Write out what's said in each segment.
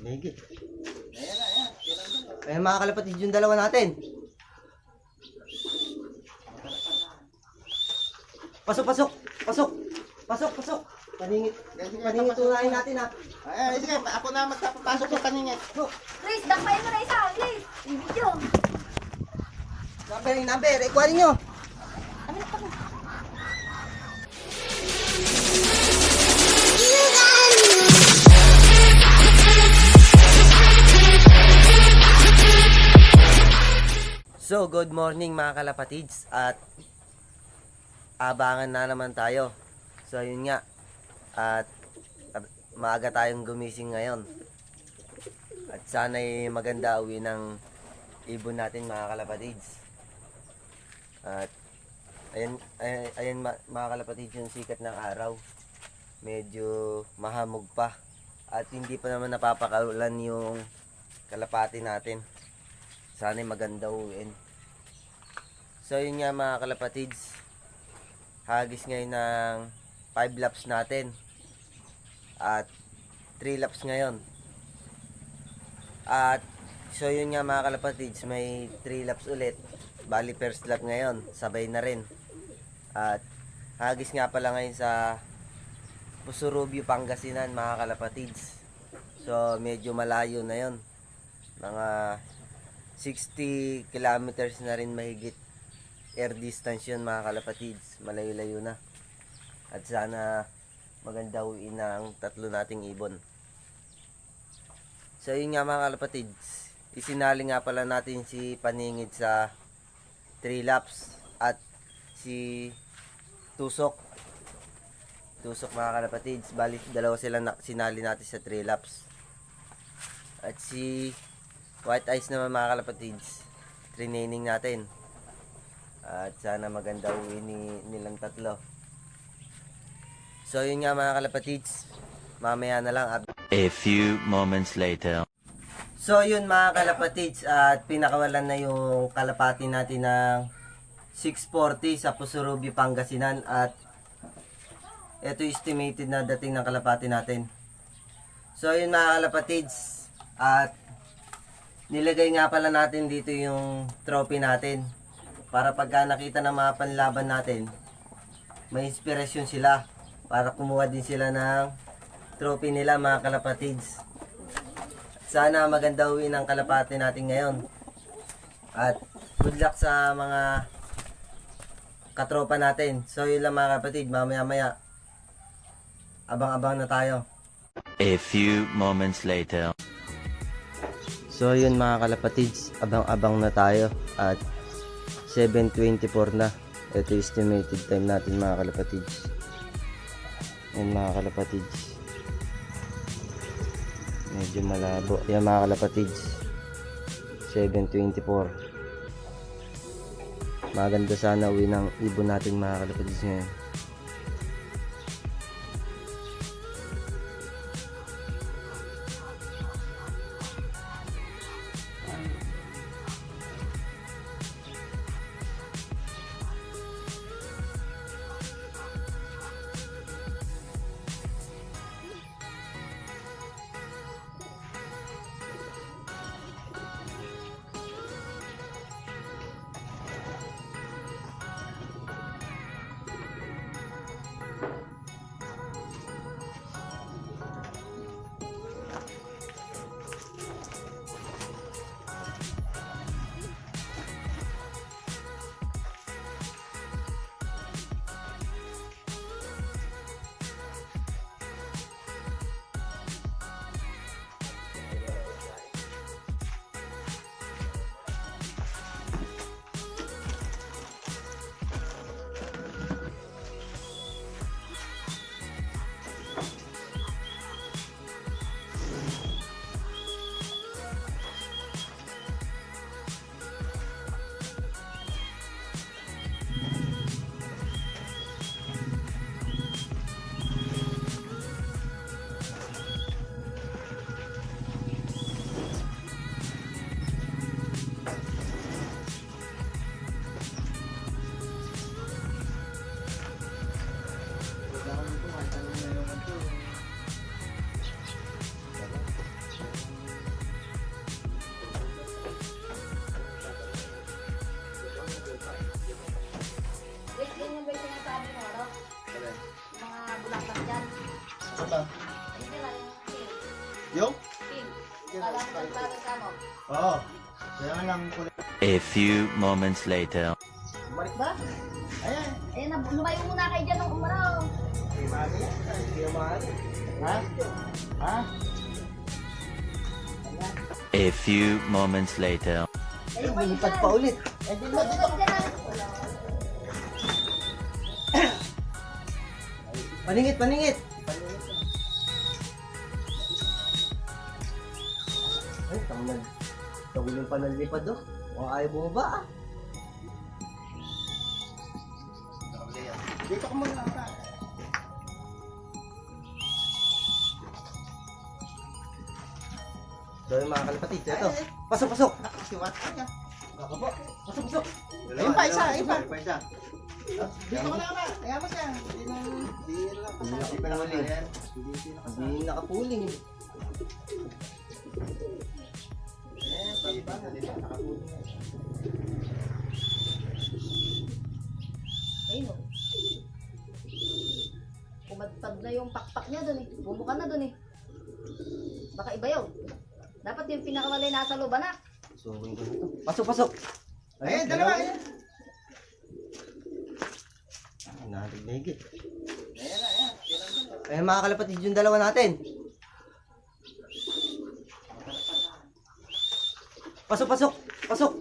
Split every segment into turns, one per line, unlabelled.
Mahigit. Ayan mga kalapatid yung dalawa natin. Pasok, pasok, pasok, pasok, pasok. Paningit, paningit unahin natin ha.
Ay, sige, ako na magpapasok sa paningit.
Please, dakpain mo na isa. Please, i-video.
Number, ikuhanin nyo. So, good morning mga kalapatids at abangan na naman tayo. So, yun nga. At maaga tayong gumising ngayon. At sana'y maganda uwi ng ibon natin mga kalapatids. At ayan mga kalapatids yung sikat ng araw. Medyo mahamog pa. At hindi pa naman napapakaulan yung kalapati natin. Sana'y maganda uwiin. So yun nga mga kalapatids. Hagis ngayon ng 5 laps natin. At 3 laps ngayon. At so yun nga mga kalapatids. May 3 laps ulit. Bali first lap ngayon. Sabay na rin. At hagis nga pala ngayon sa Pusurubio, Pangasinan mga kalapatids. So medyo malayo na yun. Mga 60 kilometers na rin mahigit air distance yun mga kalapatids. Malayo-layo na. At sana maganda uwiin ng tatlo nating ibon. So yun nga mga kalapatids. Isinali nga pala natin si Paningid sa 3 laps. At si Tusok. Tusok mga kalapatids. Bali dalawa sila sinali natin sa 3 laps. At si White Eyes naman mga kalapatids, training natin. At sana maganda uwi nilang tatlo. So yun nga mga kalapatids, mamaya na lang.
A few moments later.
So yun mga kalapatids, at pinakawalan na yung kalapati natin ng 640 sa Pusurubio, Pangasinan. At ito estimated na dating ng kalapati natin. So yun mga kalapatids, at nilagay nga pala natin dito yung trophy natin para pagka nakita ng mga panlaban natin may inspirasyon sila para kumuha din sila ng trophy nila mga kalapatids. Sana maganda uwi ng kalapati natin ngayon at good luck sa mga katropa natin. So yun lang mga kalapatid, mamaya abang-abang na tayo.
A few moments later.
So yun mga kalapatids, abang-abang na tayo at 7:24 na. Ito yung estimated time natin mga kalapatids. Yan mga kalapatids. Medyo malabo. Yan mga kalapatids. 7:24. Maganda sana uwi ng ibon natin mga kalapatids ngayon.
Yung?
Kala mo nagbago ka mo.
Oo. Kaya nga lang kulay.
A few moments later.
Ba?
Ayan.
Ayan na, lumayo muna kayo dyan ng umaraw.
Ay, mali yan.
Hindi na maaari.
Ha? Ha?
A few moments later.
Ay, lumipad pa ulit.
Eh, di ba dito?
Paningit, paningit. Ay, tamad. Tawilin pa ng lipad oh. O ayaw bumaba ah.
Dito ka muna lang.
So yung mga kalapatid, ito. Pasok, pasok.
Nakasiwat ka niya.
Baka po. Pasok, pasok.
Ayun pa, isa. Dito ka na ba? Kaya mo siya.
Hindi nakapuling.
Ayun o. Pumadpad na yung pakpak niya dun eh. Bumuka na dun eh. Baka iba yun. Dapat yung pinakawalay nasa loob, anak.
So, yung ganito. Pasok, pasok.
Ayun, dalawa. Ayan.
Nahalig na higit. Ayun mga kalapatid, yung dalawa natin. Pasok, pasok. Pasok.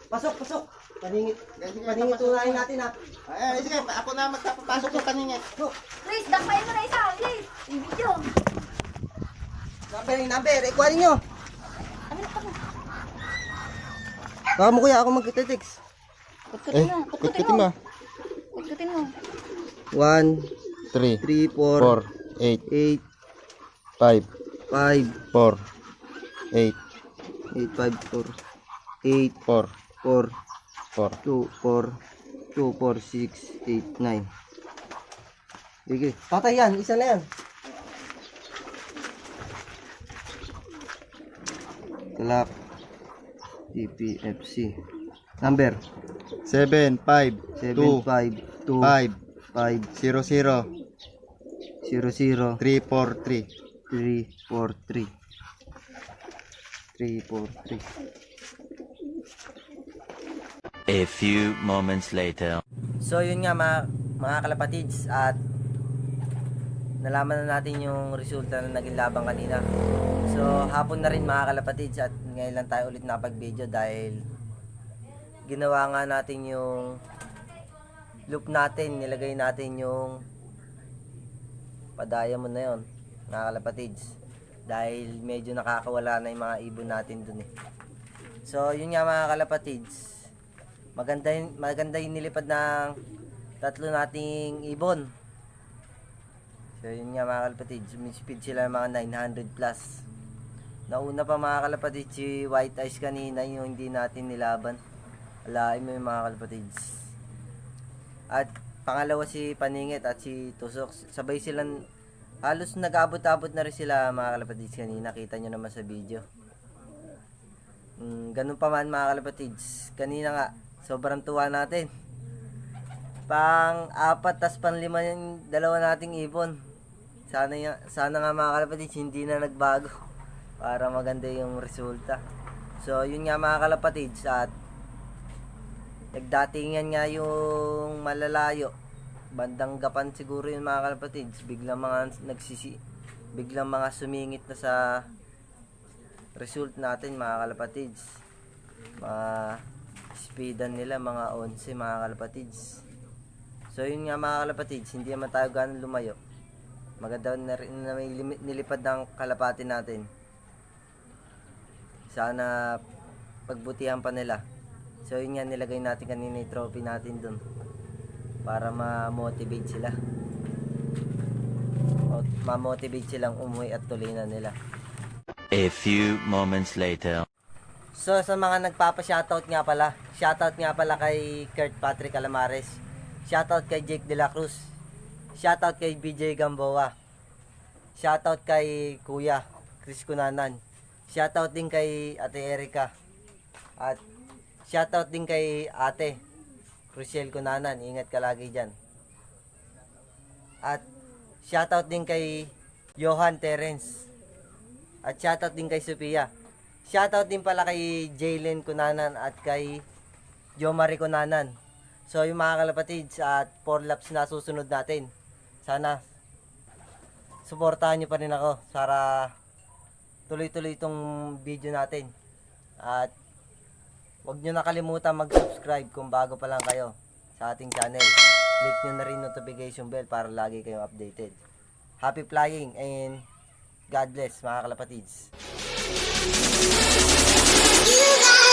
Pasok, pasok. Paningit. Paningit unahin natin ha.
Ayan, sige. Ako na magpapasok sa kaningit.
Chris, dakpain mo na isa. Chris, yung video.
Number, number. Ikuhanin nyo. Baka mo kuya, ako magte-text.
Kutkutin mo. Kutkutin mo. Kutkutin mo.
1,
3,
3, 4,
8,
8,
5,
5,
4, 8,
8, 5, 4, 8,
4,
4,
4.
2, 4, 2, 4, 6, 8, 9. Sige. Tatay yan. Isa na yan. Kalak. TPFC. Number.
7, 5,
7,
2,
5, 2,
5,
5,
0, 0,
0, 0,
3, 4, 3.
3, 4, 3. 3, 4, 3.
A few moments later.
So yun nga mga kalapatids, at nalaman na natin yung resulta na naging labang kanina. So hapon na rin mga kalapatids, at ngayon lang tayo ulit nakapag-video dahil ginawa nga natin yung loop natin, nilagay natin yung padaya mo na yon mga kalapatids, dahil medyo nakakawala na yung mga ibon natin dun eh. So yun nga mga kalapatids, maganda yung nilipad ng tatlo nating ibon. So yun nga mga kalapatids, sumispeed sila mga 900 plus. Nauna pa mga kalapatids si White Eyes kanina, yung hindi natin nilaban. Alain mo yung mga kalapatids. At pangalawa si Paningit at si Tusok, sabay silang halos nag-abot-abot na rin sila mga kalapatids kanina, kita nyo naman sa video. Ganun pa man mga kalapatids, kanina nga sobrang tuwa natin. Pang-4 tas pang-5 yung dalawa nating ibon. Sana nga mga kalapatids hindi na nagbago para maganda yung resulta. So yun nga mga kalapatids, at nagdatingan nga yung malalayo. Bandang gapan siguro yung mga kalapatids, biglang mga sumingit na sa result natin mga kalapatids. Mga speedan nila mga 11 mga kalapatids. So yun nga mga kalapatids, hindi naman tayo ganun lumayo. Maganda na rin na may nilipad ng kalapati natin. Sana pagbutihan pa nila. So yun nga, nilagay natin kanina yung trophy natin dun para ma-motivate sila. O ma-motivate silang umuwi at tulinan nila.
A few moments later.
So sa mga nagpapa-shoutout nga pala, shoutout nga pala kay Kurt Patrick Alamares, shoutout kay Jake De La Cruz, shoutout kay BJ Gamboa, shoutout kay Kuya Chris Cunanan, shoutout din kay Ate Erica, at shoutout din kay Ate Rochelle Cunanan, ingat ka lagi dyan. At shoutout din kay Johan Terence. At shoutout din kay Sophia. Shoutout din pala kay Jalen Kunanan at kay Jomari Kunanan. So yung mga kalapatids at 4 laps na susunod natin. Sana suportahan nyo pa rin ako para tuloy-tuloy itong video natin. At huwag nyo nakalimutan mag-subscribe kung bago pa lang kayo sa ating channel. Click nyo na rin notification bell para lagi kayong updated. Happy flying and God bless mga kalapatids.
You got